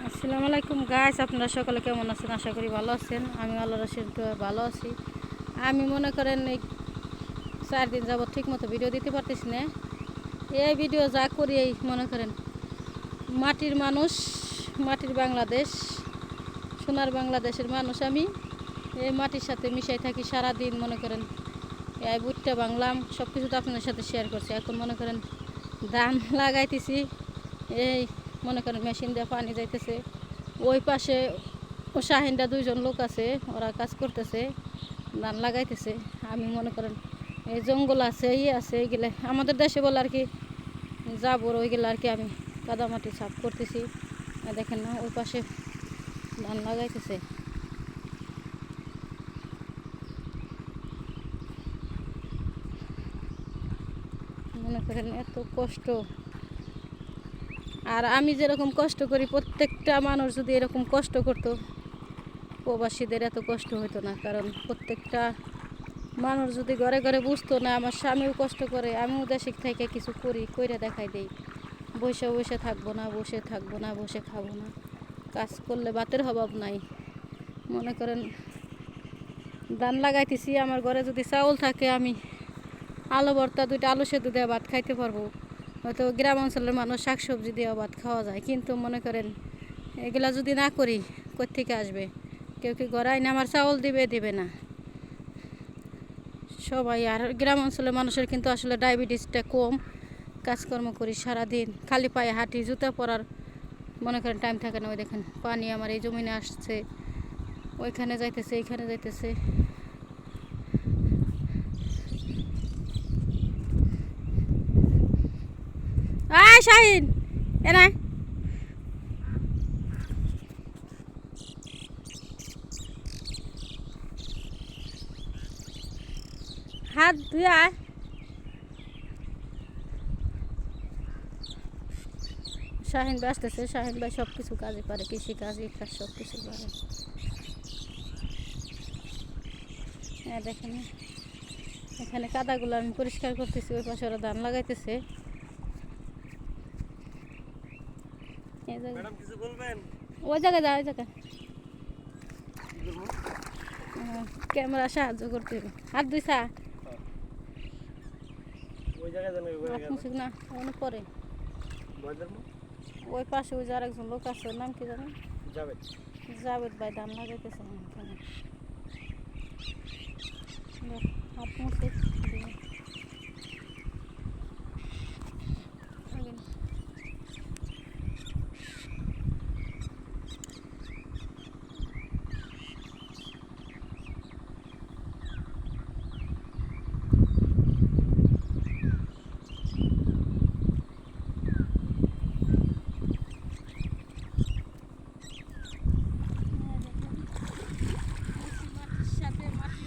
আসসালামু আলাইকুম গাইস, আপনারা সকলে কেমন আছেন? আশা করি ভালো আছেন। আমি আল্লাহর আশীর্বাদে ভালো আছি। আমি মনে করেন এই 4 দিন যাবত ঠিক মতো ভিডিও দিতে পারতেছি না। এই ভিডিও যা করি এই মনে করেন মাটির মানুষ, মাটির বাংলাদেশ, সোনার বাংলাদেশের মানুষ। আমি এই মাটির সাথে মিশাই থাকি সারাদিন। মনে করেন এই বুটটা বাংলাম, সব কিছু তো আপনাদের সাথে শেয়ার করছি। এখন মনে করেন ধান লাগাইতেছি। এই মনে করেন মেশিন দিয়ে পানি যাইতেছে। ওই পাশে ও শাহিনটা 2জন লোক আছে, ওরা কাজ করতেছে, ধান লাগাইতেছে। আমি মনে করেন এই জঙ্গল আছে, আছে এইগুলো আমাদের দেশে বলে আর কি যাবর, ওইগুলো আর কি আমি কাদামাটি সাফ করতেছি। দেখেন না, ওই পাশে ধান লাগাইতেছে। মনে করেন এত কষ্ট, আর আমি যেরকম কষ্ট করি প্রত্যেকটা মানুষ যদি এরকম কষ্ট করতো, প্রবাসীদের এত কষ্ট হতো না। কারণ প্রত্যেকটা মানুষ যদি ঘরে ঘরে বুঝতো না, আমার স্বামীও কষ্ট করে, আমিও দেশে থেকে কিছু করি, কইরা দেখাই দেই। বসে বসে থাকবো না, বসে থাকবো না, বসে খাবো না, কাজ করলে ভাতের অভাব নাই। মনে করেন ধান লাগাইতেছি, আমার ঘরে যদি চাউল থাকে আমি আলু ভর্তা 2টা আলু সেদ্ধ দিয়ে ভাত খাইতে পারবো। হয়তো গ্রাম অঞ্চলের মানুষ শাকসবজি দিয়েও ভাত খাওয়া যায়, কিন্তু মনে করেন এগুলা যদি না করি কোত্থেকে আসবে? কেউ কি ঘরে আইনে আমার চাউল দিবে না সবাই। আর গ্রাম অঞ্চলের মানুষের কিন্তু আসলে ডায়াবেটিসটা কম। কাজকর্ম করি সারাদিন, খালি পায়ে হাঁটি, জুতা পরার মনে করেন টাইম থাকে না। ওই দেখেন পানি আমার এই জমিনে আসছে, ওইখানে যাইতেছে, এইখানে যাইতেছে। আয় শাহিন, এ না হাত ধুয়ে আয়। শাহিন ভাই আসতেছে, শাহিন ভাই সব কিছু কাজে পারে, কৃষি কাজ, এই কাজ সব কিছু পারে। হ্যাঁ দেখেন, এখানে কাদাগুলো আমি পরিষ্কার করতেছি, ওই পাশে ওরা ধান লাগাইতেছে। ওই জায়গায় যা, ওই জায়গায় ক্যামেরা সাহায্য করতে হবে। হাত ধুইছা না অনেক পরে ওই পাশে ওই যে আরেকজন লোক আছে, ওর নাম কি জানো? জাবেদ ভাই ধান লাগাইতেছে। হাত মুছে